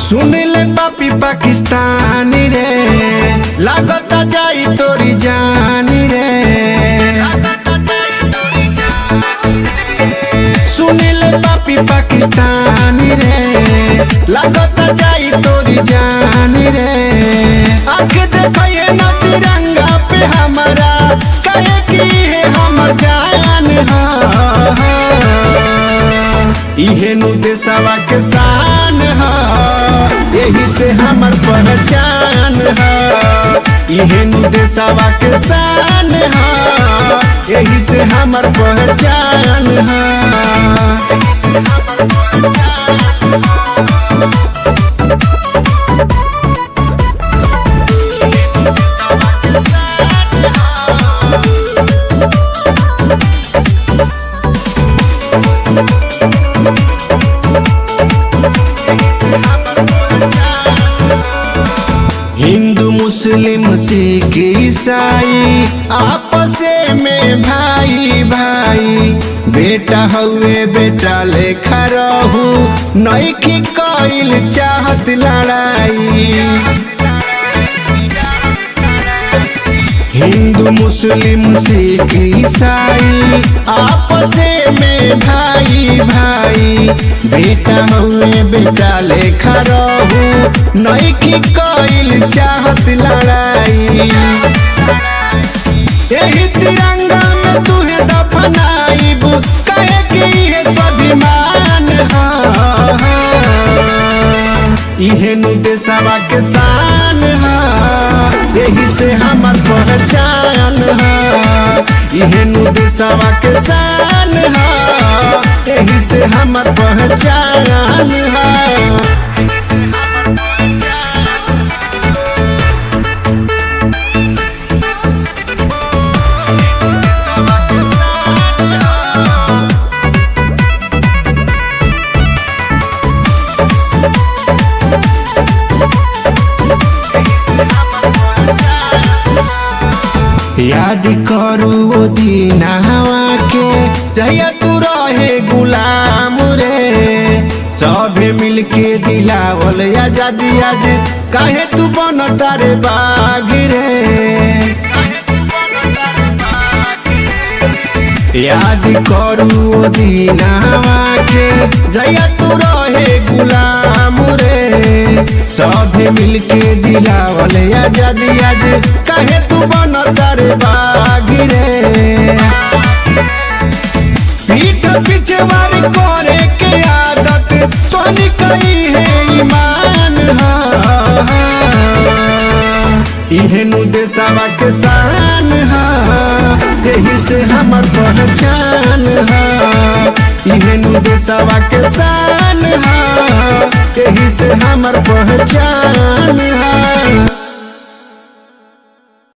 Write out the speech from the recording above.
सुन ले पापी पाकिस्तानी रे, लागता जाई तोरी जानी रे। सुन ले पापी पाकिस्तानी रे, लागता जाई तोरी जानी रे। आँख देखिए न तिरंगा पे हमारा, कहे की है हमर जान इहे नु देशवा के शान है, यही से हमर पहचान है। इहे नु देशवा के शान है, यही से हमर पहचान है। हिंदू मुस्लिम सिख ईसाई आपस में भाई भाई, बेटा हुए बेटा लेखा रहू, नइखी कइल चाहत लड़ाई। हिंदू मुस्लिम सिख ईसाई आपस में भाई भाई, बेटा हुए बेटा लेखा रहू, नइखी कइल चाहत लड़ाई। यही तिरंगा में तुहे दफनाइब, कहे की है स्वाभिमान है। इहे नु देशवा के शान है, यही से हमर पहचान है। इहे नु देशवा के शान है, यही से हमर पहचान है। याद करू वो दीनवा के, जहिया तू रहे गुलाम रे। सभे मिलके दिलावल आजादी, आज काहे तू बनता रे बाघ रे। याद करू वो दीनवा के, जहिया तू रहे गुलाम रे। सभे मिलके दिलावल आजादी, आज काहे तू बनता रे बाघ रे। पीठ पीछे वारी करे के आदत, सोनी कही है ईमान है। इहे नु देशवा के शान है, यही से हमर पहचान है। इहे नु देशवा के शान है, यही से हमर पहचान है।